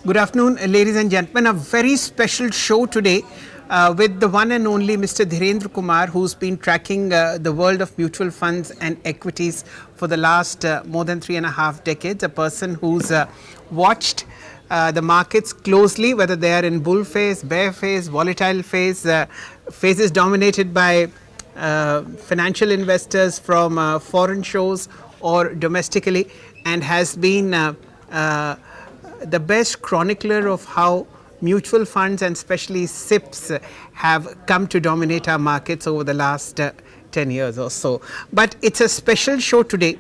Good afternoon, ladies and gentlemen. A very special show today with the one and only Mr. Dhirendra Kumar, who's been tracking the world of mutual funds and equities for the last more than 3.5 decades. A person who's watched the markets closely, whether they are in bull phase, bear phase, volatile phase, phases dominated by financial investors from foreign shows or domestically, and has been the best chronicler of how mutual funds and especially SIPs have come to dominate our markets over the last 10 years or so. But it's a special show today.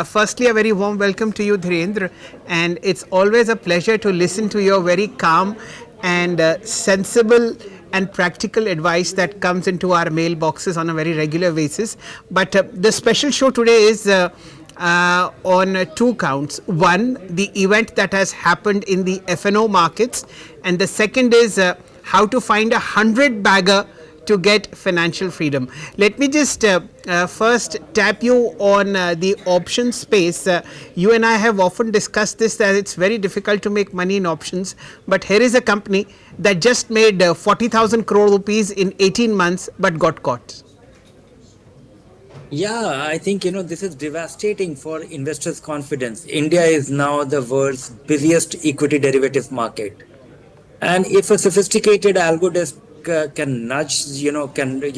Firstly, a very warm welcome to you, Dhirendra, and it's always a pleasure to listen to your very calm and sensible and practical advice that comes into our mailboxes on a very regular basis. But the special show today is on two counts. One, the event that has happened in the F&O markets, and the second is how to find 100-bagger to get financial freedom. Let me just first tap you on the option space. You and I have often discussed this, that it's very difficult to make money in options, but here is a company that just made 40,000 crore rupees in 18 months but got caught. Yeah, I think this is devastating for investors' confidence. India is now the world's busiest equity derivatives market, and if a sophisticated algo desk can nudge, nudge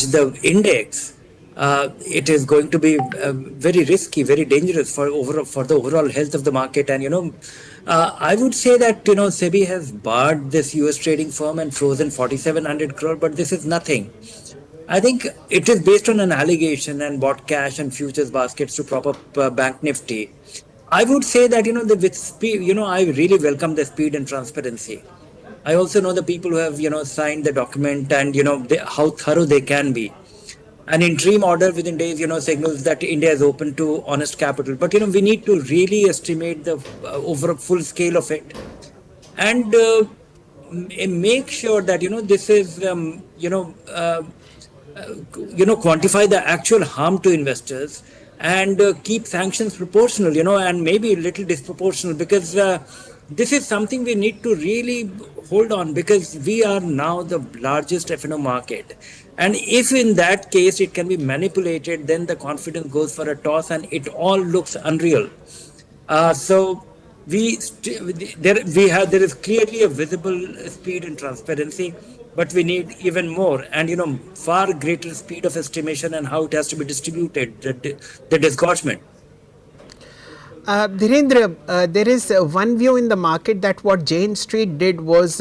the index, it is going to be very risky, very dangerous for the overall health of the market. And I would say that SEBI has barred this US trading firm and frozen 4,700 crore, but this is nothing. I think it is based on an allegation and bought cash and futures baskets to prop up Bank Nifty. I would say that with speed, I really welcome the speed and transparency. I also know the people who have signed the document and how thorough they can be. An interim order within days signals that India is open to honest capital. But we need to really estimate the over full scale of it, and make sure that this is quantify the actual harm to investors, and keep sanctions proportional, and maybe a little disproportional, because this is something we need to really hold on, because we are now the largest F&O market. And if in that case it can be manipulated, then the confidence goes for a toss and it all looks unreal. So there is clearly a visible speed and transparency, but we need even more, and far greater speed of estimation and how it has to be distributed, the disgorgement. Dhirendra, there is one view in the market that what Jane Street did was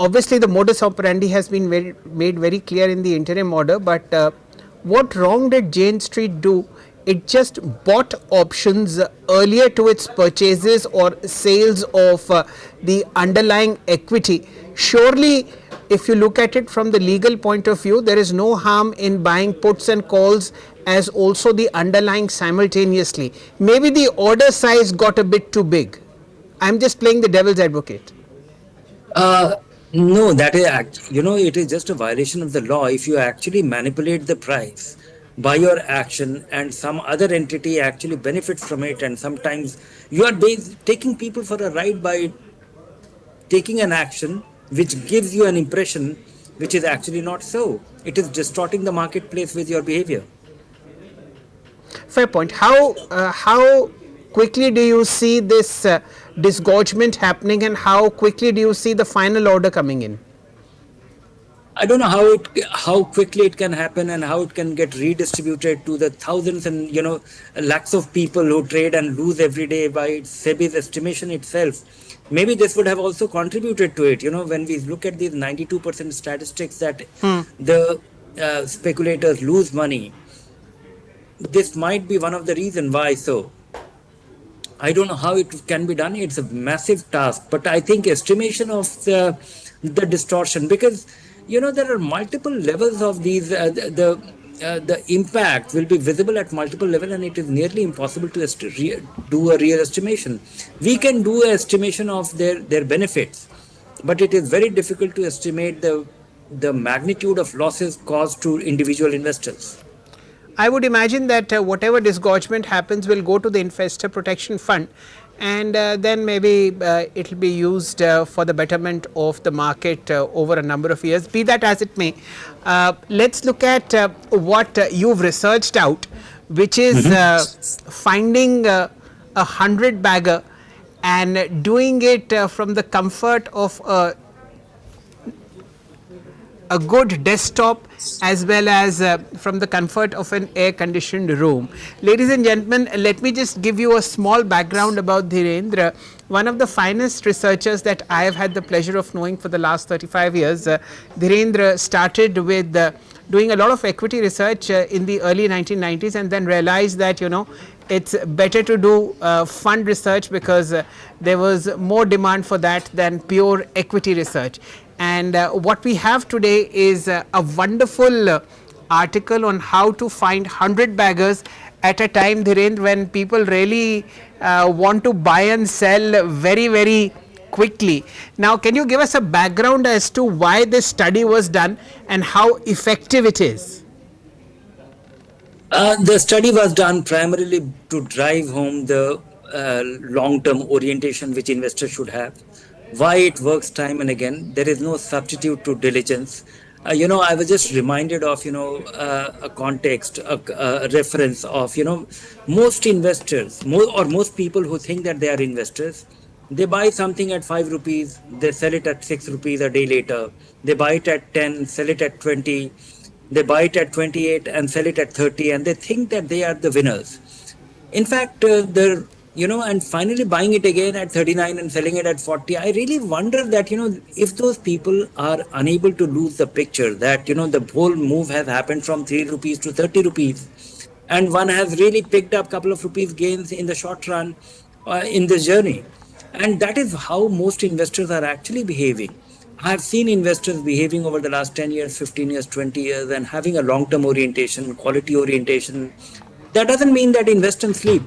obviously the modus operandi has been made very clear in the interim order, but what wrong did Jane Street do? It just bought options earlier to its purchases or sales of the underlying equity. Surely, if you look at it from the legal point of view, there is no harm in buying puts and calls as also the underlying simultaneously. Maybe the order size got a bit too big. I'm just playing the devil's advocate. No, that is it is just a violation of the law if you actually manipulate the price by your action, and some other entity actually benefits from it. And sometimes you are taking people for a ride by taking an action which gives you an impression which is actually not so. It is distorting the marketplace with your behavior. Fair point. How quickly do you see this disgorgement happening, and how quickly do you see the final order coming in? I don't know how quickly it can happen and how it can get redistributed to the thousands and lakhs of people who trade and lose every day by SEBI's estimation itself. Maybe this would have also contributed to it. When we look at these 92% statistics that the speculators lose money, this might be one of the reasons why. So I don't know how it can be done. It's a massive task, but I think estimation of the distortion, because there are multiple levels of these. The impact will be visible at multiple levels, and it is nearly impossible to do a real estimation. We can do an estimation of their benefits, but it is very difficult to estimate the magnitude of losses caused to individual investors. I would imagine that whatever disgorgement happens will go to the investor protection fund, and then maybe it will be used for the betterment of the market over a number of years. Be that as it may, let's look at what you've researched out, which is finding a 100-bagger and doing it from the comfort of a good desktop as well as from the comfort of an air conditioned room. Ladies and gentlemen, let me just give you a small background about Dhirendra. One of the finest researchers that I have had the pleasure of knowing for the last 35 years. Dhirendra started with doing a lot of equity research in the early 1990s, and then realized that, you know, it's better to do fund research because there was more demand for that than pure equity research. And what we have today is a wonderful article on how to find 100 baggers at a time, Dhirendra, when people really want to buy and sell very, very quickly. Now, can you give us a background as to why this study was done and how effective it is? The study was done primarily to drive home the long-term orientation which investors should have. Why it works time and again. There is no substitute to diligence. I was just reminded of, a context, a reference of, most investors, most people who think that they are investors, they buy something at 5 rupees, they sell it at 6 rupees a day later. They buy it at 10, sell it at 20. They buy it at 28 and sell it at 30, and they think that they are the winners. In fact, and finally buying it again at 39 and selling it at 40. I really wonder that, if those people are unable to lose the picture that, the whole move has happened from 3 rupees to 30 rupees, and one has really picked up a couple of rupees gains in the short run in this journey. And that is how most investors are actually behaving. I have seen investors behaving over the last 10 years, 15 years, 20 years, and having a long-term orientation, quality orientation. That doesn't mean that invest and sleep.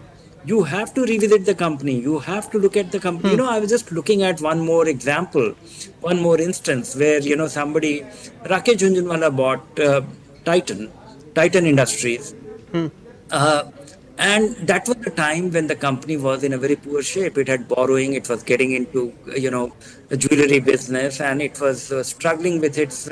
You have to revisit the company. You have to look at the company. I was just looking at one more example, one more instance where, somebody, Rakesh Jhunjhunwala bought Titan Industries. And that was the time when the company was in a very poor shape. It had borrowing, it was getting into, the jewelry business, and it was struggling with its,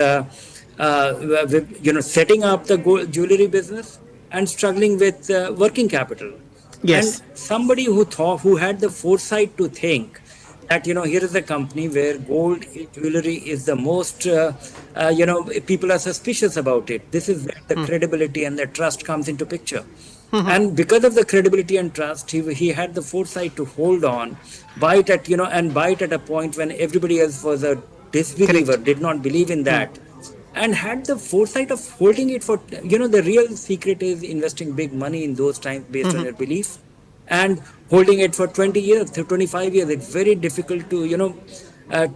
setting up the jewelry business and struggling with working capital. Yes. And somebody who had the foresight to think that, here is a company where gold jewelry is the most, people are suspicious about it. This is where the credibility and the trust comes into picture. And because of the credibility and trust, he had the foresight to hold on, buy it at, and buy it at a point when everybody else was a disbeliever, did not believe in that, and had the foresight of holding it for, the real secret is investing big money in those times based on your belief and holding it for 20 years, 25 years. It's very difficult to,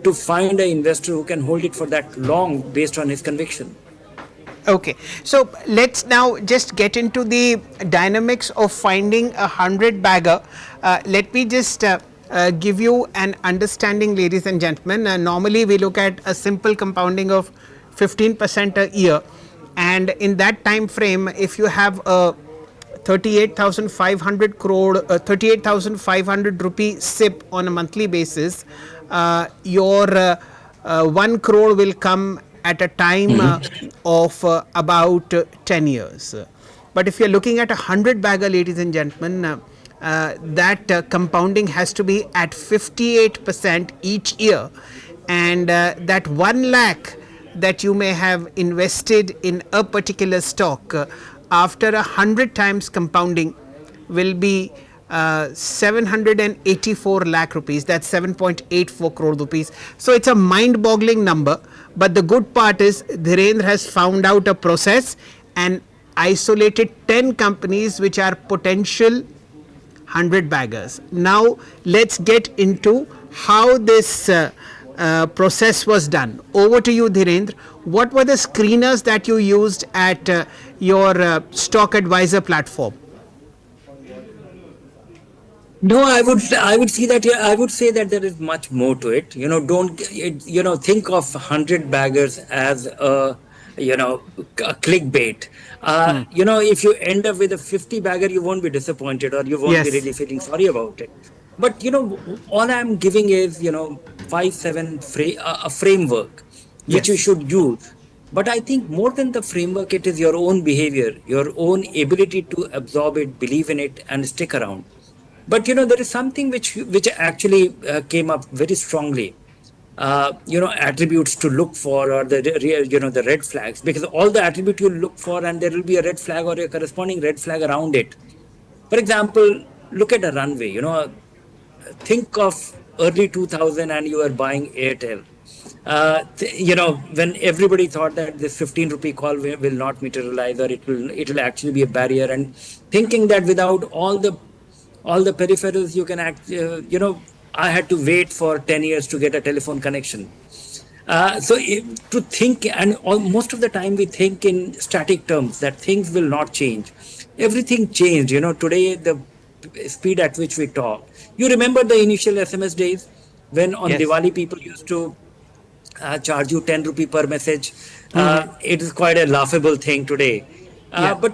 to find an investor who can hold it for that long based on his conviction. Okay, so let's now just get into the dynamics of finding a 100-bagger. Let me just give you an understanding, ladies and gentlemen. Normally, we look at a simple compounding of 15% a year, and in that time frame, if you have a 38,500 crore, 38,500 rupee SIP on a monthly basis, your 1 crore will come at a time of about 10 years. But if you're looking at a 100-bagger, ladies and gentlemen, that compounding has to be at 58% each year, and that 1 lakh that you may have invested in a particular stock after 100 times compounding will be 784 lakh rupees. That's 7.84 crore rupees. So it's a mind-boggling number. But the good part is Dhirendra has found out a process and isolated 10 companies which are potential 100 baggers. Now let's get into how this process was done. Over to you, Dhirendra. What were the screeners that you used at your stock advisor platform? No, I would see that. Yeah, I would say that there is much more to it. Don't think of 100 baggers as a clickbait. If you end up with a 50 bagger, you won't be disappointed or you won't be Yes. really feeling sorry about it. But, all I'm giving is, 5, 7, a framework which you Yes. should use. But I think more than the framework, it is your own behavior, your own ability to absorb it, believe in it, and stick around. But there is something which actually came up very strongly. Attributes to look for, or the red flags, because all the attribute you look for, and there will be a red flag or a corresponding red flag around it. For example, look at a runway. Think of early 2000 and you are buying Airtel. When everybody thought that this 15 rupee call will not materialize, or it will actually be a barrier, and thinking that without all the peripherals you can I had to wait for 10 years to get a telephone connection. To think, and most of the time we think in static terms that things will not change. Everything changed. Today the speed at which we talk. You remember the initial SMS days when on Yes. Diwali people used to charge you 10 rupee per message. It is quite a laughable thing today. Yeah. But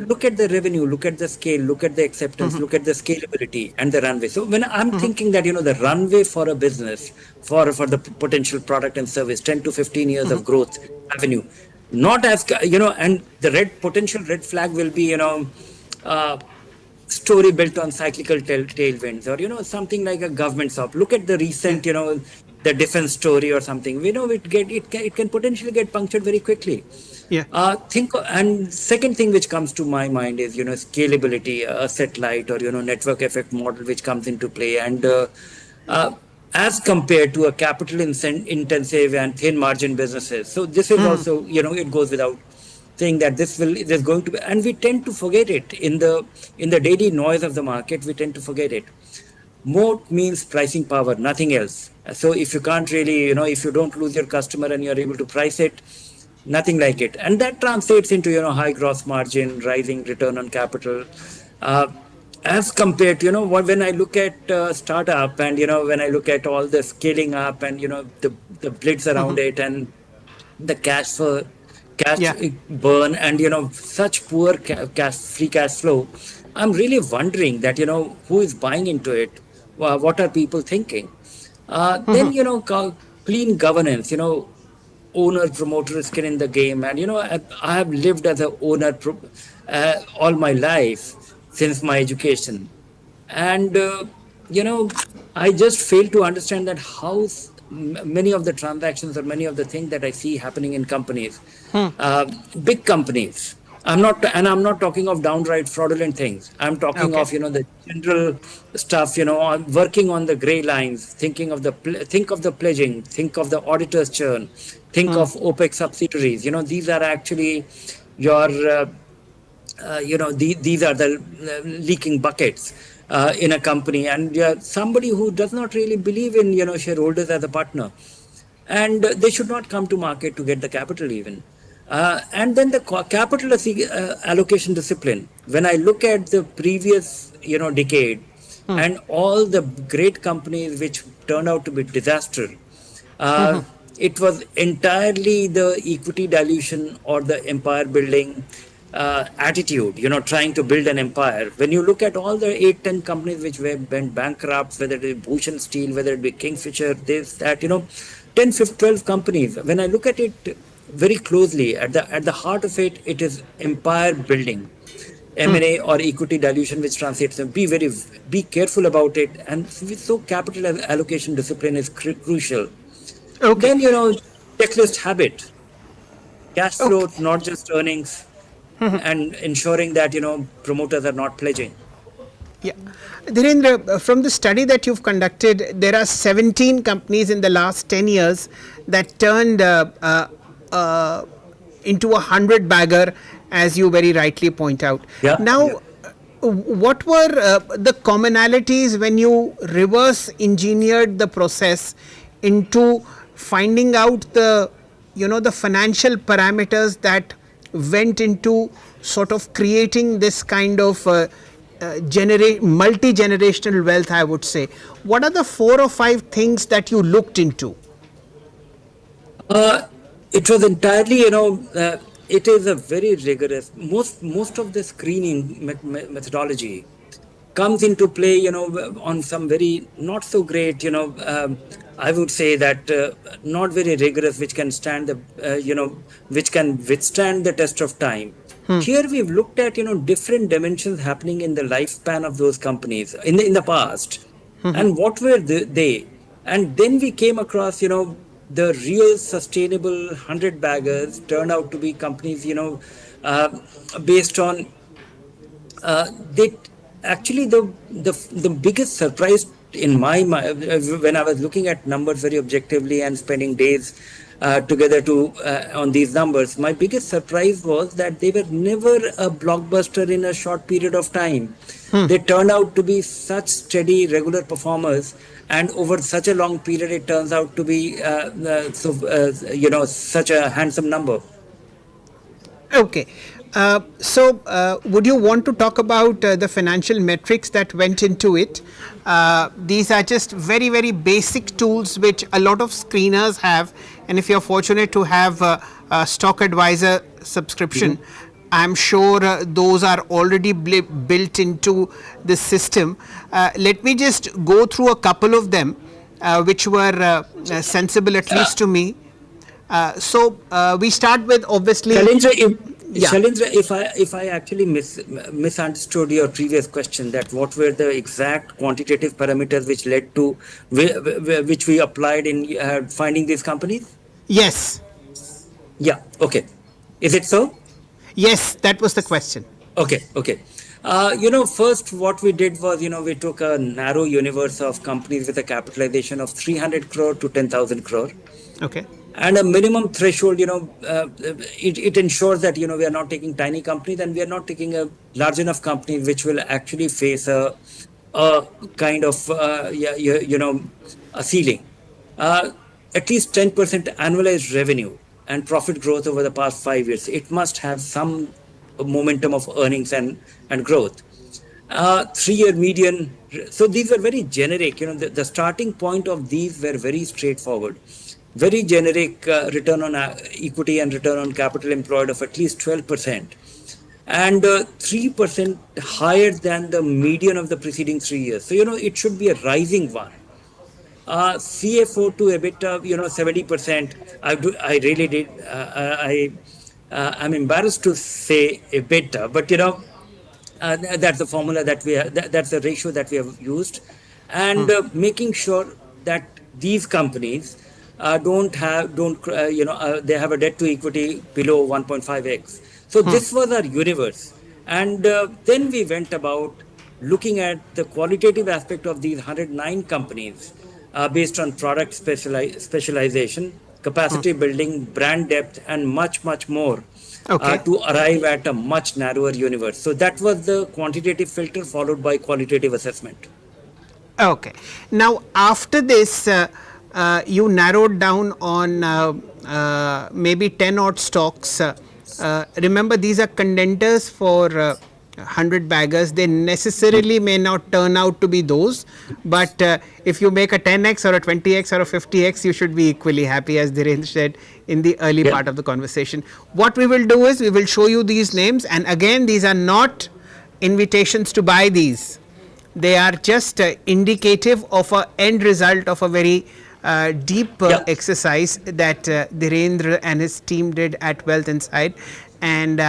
look at the revenue, look at the scale, look at the acceptance, look at the scalability and the runway. So when I'm thinking that, the runway for a business, for the potential product and service, 10 to 15 years of growth avenue, not as, and the potential red flag will be, uh, story built on cyclical tailwinds, or something like a government stop. Look at the recent, the defense story or something. We know it can potentially get punctured very quickly. Yeah. And second thing which comes to my mind is scalability, asset light, or network effect model which comes into play, and uh, as compared to a capital intensive and thin margin businesses. So this is also, it goes without saying that there's going to be, and we tend to forget it in the daily noise of the market. We tend to forget it. Moat means pricing power, nothing else. So if you can't really, if you don't lose your customer and you're able to price it, nothing like it. And that translates into, high gross margin, rising return on capital. Uh, as compared to, when I look at startup, and, when I look at all the scaling up and, the blitz around it, and the cash Yeah. burn, and such poor free cash flow, I'm really wondering that who is buying into it. What are people thinking? Then clean governance, owner promoter skin in the game, and I have lived as an owner all my life since my education. And I just fail to understand that many of the transactions, or many of the things that I see happening in companies, big companies. I'm not talking of downright fraudulent things. I'm talking Okay. of the general stuff. Working on the gray lines, thinking of think of the pledging, think of the auditor's churn, think of OPEC subsidiaries. These are actually your these are the leaking buckets in a company, and somebody who does not really believe in shareholders as a partner, and they should not come to market to get the capital even. And then the capital allocation discipline. When I look at the previous decade, and all the great companies which turned out to be disaster, uh, it was entirely the equity dilution or the empire building attitude, trying to build an empire. When you look at all the 8, 10 companies which went bankrupt, whether it be Bhushan Steel, whether it be Kingfisher, this, that, 10, 15, 12 companies. When I look at it very closely, at the heart of it, it is empire building. M&A or equity dilution, which translates to be careful about it. And so capital allocation discipline is crucial. Okay. Then, checklist habit, cash flow, Okay. not just earnings, and ensuring that, promoters are not pledging. Yeah. Dhirendra, from the study that you've conducted, there are 17 companies in the last 10 years that turned into a 100 bagger, as you very rightly point out. Yeah. Now, what were the commonalities when you reverse engineered the process into finding out the financial parameters that went into sort of creating this kind of multi-generational wealth, I would say? What are the 4 or 5 things that you looked into? It was entirely, it is a very rigorous. Most of the screening methodology comes into play, on some very not so great, I would say that not very rigorous, which can stand the, which can withstand the test of time. Here we've looked at, different dimensions happening in the lifespan of those companies in the past, and what were they? And then we came across, the real sustainable 100 baggers turned out to be companies, uh, based on they actually the biggest surprise in my mind when I was looking at numbers very objectively and spending days together to on these numbers, my biggest surprise was that they were never a blockbuster in a short period of time. They turned out to be such steady, regular performers, and over such a long period, it turns out to be such a handsome number. Okay. Would you want to talk about the financial metrics that went into it? These are just very, very basic tools which a lot of screeners have. And if you're fortunate to have a stock advisor subscription, I'm sure those are already built into the system. Let me just go through a couple of them, which were sensible, at least to me. We start with obviously. Shalindra, if I actually misunderstood your previous question, that what were the exact quantitative parameters which led to which we applied in finding these companies? Yes. Yeah. Okay. Is it so? Yes, that was the question. Okay. Okay. First what we did was, we took a narrow universe of companies with a capitalization of 300 crore to 10,000 crore. Okay. And a minimum threshold, it ensures that, we are not taking tiny companies, and we are not taking a large enough company which will actually face a kind of, a ceiling. At least 10% annualized revenue and profit growth over the past 5 years. It must have some momentum of earnings and growth. 3-year median. So these were very generic. The starting point of these were very straightforward. Very generic return on equity and return on capital employed of at least 12%, and 3% higher than the median of the preceding 3 years. So, it should be a rising one. CFO to EBITDA, 70%. I really did. I'm embarrassed to say EBITDA, but that's the formula that we have, that's the ratio that we have used, and making sure that these companies they have a debt to equity below 1.5x. So this was our universe, and then we went about looking at the qualitative aspect of these 109 companies based on product specialization, capacity building, brand depth, and much more. Okay. To arrive at a much narrower universe. So that was the quantitative filter, followed by qualitative assessment. Okay. Now, after this, you narrowed down on maybe 10 odd stocks. Remember, these are contenders for 100 baggers. They necessarily may not turn out to be those, but if you make a 10x or a 20x or a 50x, you should be equally happy, as Dhirendra said in the early part of the conversation. What we will do is we will show you these names, and again, these are not invitations to buy these. They are just indicative of an end result of a very deep exercise that Dhirendra and his team did at Wealth Inside. And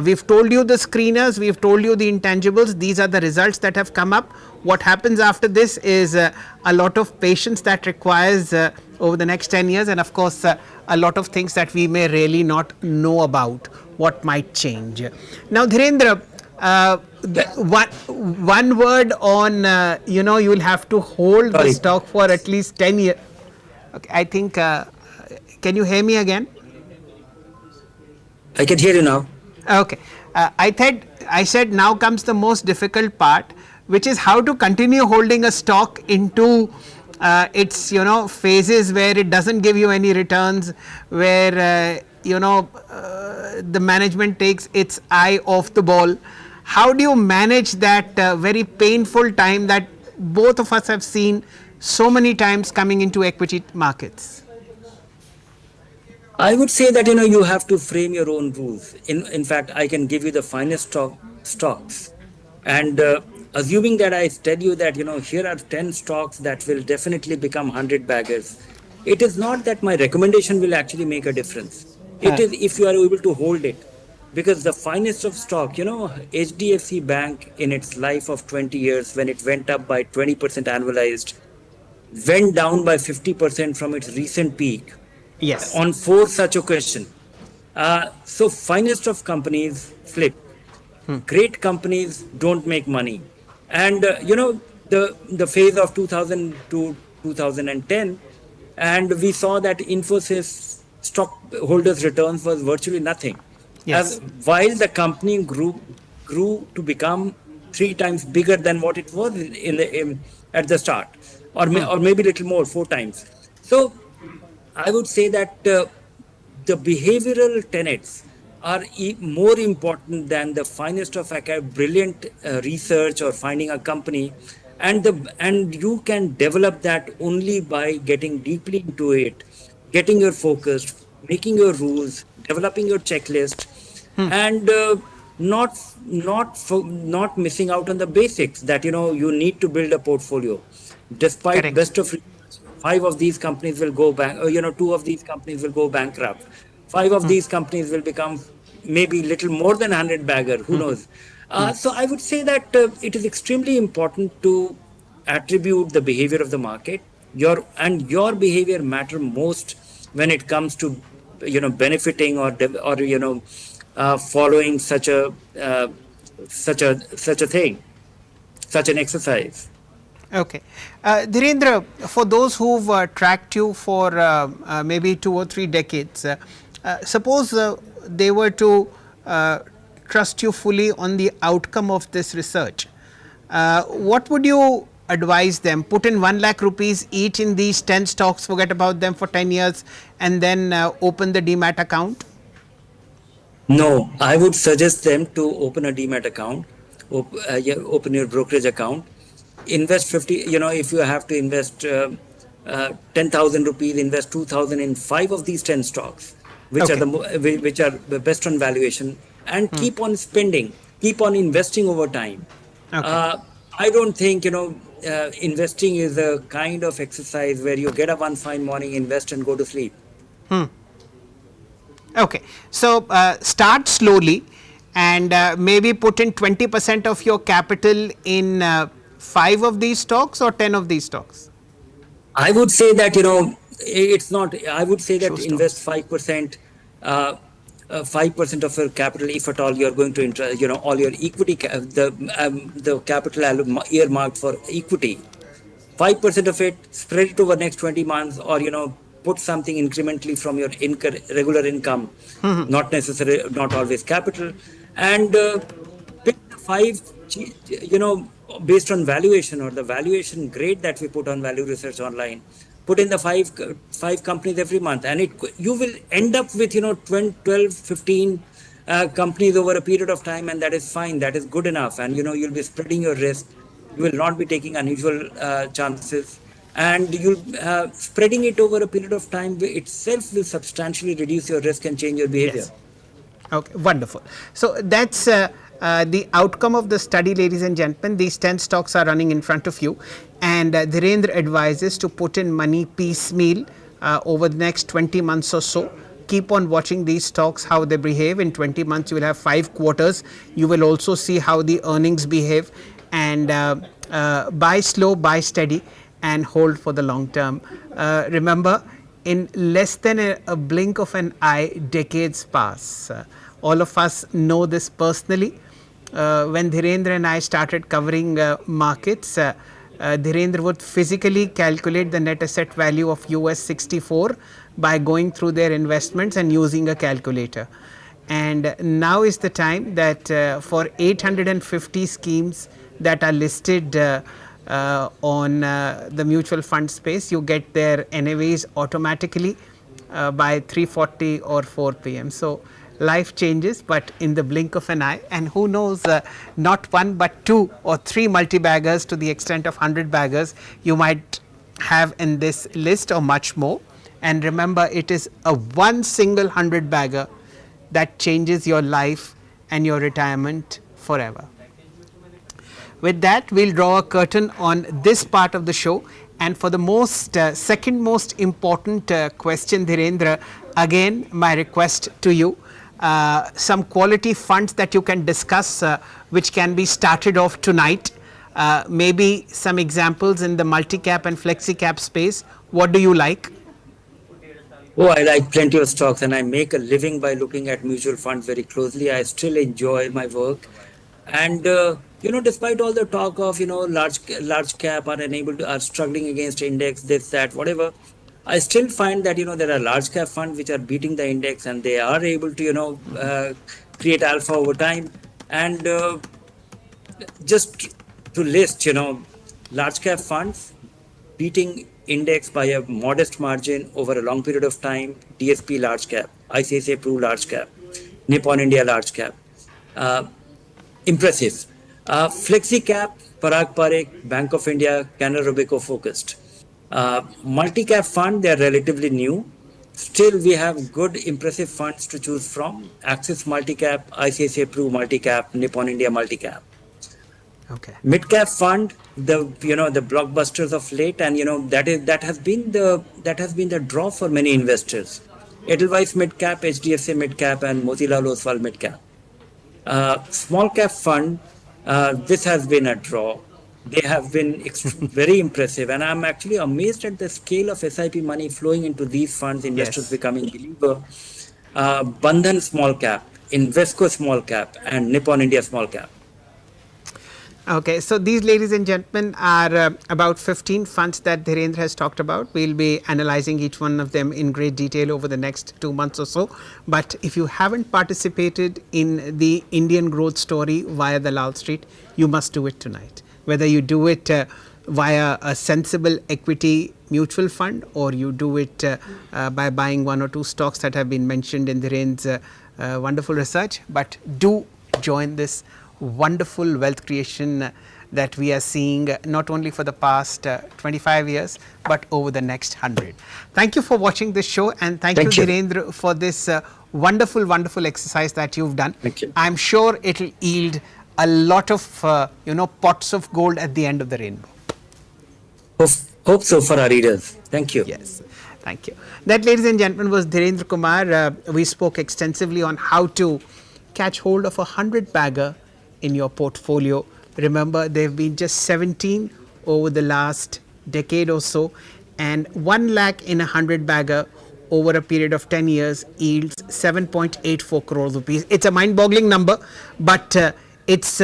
we've told you the screeners, we've told you the intangibles. These are the results that have come up. What happens after this is a lot of patience that requires over the next 10 years, and of course a lot of things that we may really not know about what might change. Now, Dhirendra, one word on, you'll have to hold the stock for at least 10 years. Okay, I think, can you hear me again? I can hear you now. Okay. I said now comes the most difficult part, which is how to continue holding a stock into its, phases where it doesn't give you any returns, where, the management takes its eye off the ball. How do you manage that very painful time that both of us have seen so many times coming into equity markets? I would say that you have to frame your own rules. In fact, I can give you the finest stocks, and assuming that I tell you that here are 10 stocks that will definitely become 100 baggers. It is not that my recommendation will actually make a difference. It is if you are able to hold it, because the finest of stock, HDFC Bank in its life of 20 years, when it went up by 20% annualized, went down by 50% from its recent peak Yes. on four such occasion. So finest of companies flip. Great companies don't make money, and the phase of 2000 to 2010, and we saw that Infosys stockholders' returns was virtually nothing, Yes. while the company grew to become 3 times bigger than what it was at the start, or maybe a little more, 4 times. So I would say that the behavioral tenets are more important than the finest of brilliant research or finding a company, and you can develop that only by getting deeply into it, getting your focus, making your rules, developing your checklist, and not missing out on the basics that you need to build a portfolio. Despite Correct. best of five of these companies will go back, two of these companies will go bankrupt. Five of these companies will become maybe little more than 100 bagger, who knows. So I would say that it is extremely important to attribute the behavior of the market. Your behavior matter most when it comes to benefiting or following such a thing, such an exercise. Okay. Dhirendra, for those who've tracked you for maybe 2 or 3 decades, suppose they were to trust you fully on the outcome of this research, what would you advise them? Put in 1 lakh rupees each in these 10 stocks, forget about them for 10 years, and then open the demat account? No, I would suggest them to open a demat account, yeah, open your brokerage account, invest 50, if you have to invest 10,000 rupees, invest 2,000 in five of these 10 stocks, which are Okay. which are the best on valuation, and keep on spending, keep on investing over time. Okay. Uh, I don't think, investing is a kind of exercise where you get up one fine morning, invest and go to sleep. Okay. So start slowly and maybe put in 20% of your capital in 5 of these stocks or 10 of these stocks. I would say that it's not. I would say Show that invest stocks. 5%, 5% of your capital, if at all you're going to all your equity, the capital earmarked for equity. 5% of it, spread it over next 20 months, or put something incrementally from your regular income, not necessarily, not always capital, and pick the five, based on valuation or the valuation grade that we put on value research online. Put in the five companies every month, and you will end up with 20, 12, 15 companies over a period of time, and that is fine. That is good enough, and you'll be spreading your risk. You will not be taking unusual chances, and you'll spreading it over a period of time itself will substantially reduce your risk and change your behavior. Yes. Okay, wonderful. So that's the outcome of the study, ladies and gentlemen. These 10 stocks are running in front of you, and Dhirendra advises to put in money piecemeal over the next 20 months or so. Keep on watching these stocks, how they behave. In 20 months, you will have 5 quarters. You will also see how the earnings behave, and buy slow, buy steady, and hold for the long term. Remember, in less than a blink of an eye, decades pass. All of us know this personally. When Dhirendra and I started covering markets, Dhirendra would physically calculate the net asset value of US 64 by going through their investments and using a calculator. And now is the time that for 850 schemes that are listed on the mutual fund space, you get their NAVs automatically by 3:40 or 4 p.m. So life changes, but in the blink of an eye. And who knows, not one but 2 or 3 multi-baggers to the extent of 100 baggers you might have in this list, or much more. And remember, it is a one single 100 bagger that changes your life and your retirement forever. With that, we'll draw a curtain on this part of the show. And for the second most important question, Dhirendra, again, my request to you, some quality funds that you can discuss, which can be started off tonight. Maybe some examples in the multi-cap and flexi-cap space. What do you like? Oh, I like plenty of stocks, and I make a living by looking at mutual funds very closely. I still enjoy my work, and despite all the talk of large cap are struggling against index, this that whatever, I still find that there are large cap funds which are beating the index, and they are able to create alpha over time. And just to list, large cap funds beating index by a modest margin over a long period of time: DSP large cap, ICICI Pru large cap, Nippon India large cap. Impressive. Flexi cap, Parag Parikh, Bank of India, Canara Robeco focused. Multi-cap fund, they are relatively new. Still, we have good, impressive funds to choose from: Axis Multi-cap, ICICI Pru Multi-cap, Nippon India Multi-cap. Okay. Mid-cap fund, the blockbusters of late, and that has been the draw for many investors. Edelweiss Mid-cap, HDFC Mid-cap, and Motilal Oswal Mid-cap. Small cap fund, this has been a draw. They have been very impressive, and I'm actually amazed at the scale of SIP money flowing into these funds, investors becoming believer. Bandhan Small Cap, Invesco Small Cap, and Nippon India Small Cap. Okay, so these, ladies and gentlemen, are about 15 funds that Dhirendra has talked about. We'll be analyzing each one of them in great detail over the next 2 months or so. But if you haven't participated in the Indian growth story via the Lal Street, you must do it tonight. Whether you do it via a sensible equity mutual fund, or you do it by buying 1 or 2 stocks that have been mentioned in Dhirendra's wonderful research. But do join this wonderful wealth creation that we are seeing not only for the past 25 years but over the next 100. Thank you for watching this show, and thank you Dhirendra for this wonderful exercise that you've done. Thank you. I'm sure it will yield a lot of pots of gold at the end of the rainbow. Hope so for our readers. Thank you. Yes, thank you. That, ladies and gentlemen, was Dhirendra Kumar. We spoke extensively on how to catch hold of a 100 bagger in your portfolio. Remember, there have been just 17 over the last decade or so, and 1 lakh in a 100 bagger over a period of 10 years yields 7.84 crore rupees. It's a mind-boggling number, but it's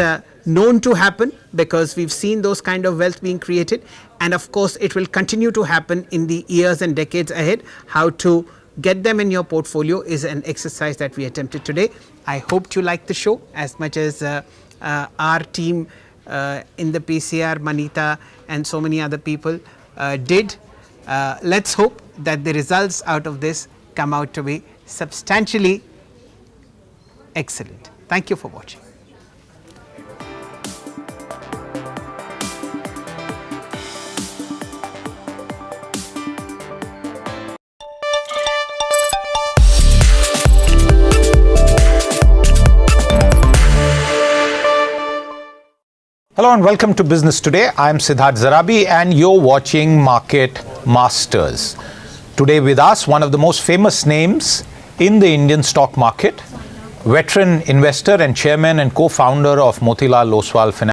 known to happen because we've seen those kind of wealth being created, and of course it will continue to happen in the years and decades ahead. How to get them in your portfolio is an exercise that we attempted today. I hope you liked the show as much as our team in the PCR, Manita and so many other people did. Let's hope that the results out of this come out to be substantially excellent. Thank you for watching. Hello and welcome to Business Today. I'm Siddharth Zarabi and you're watching Market Masters. Today with us, one of the most famous names in the Indian stock market, veteran investor and chairman and co-founder of Motilal Oswal Finance.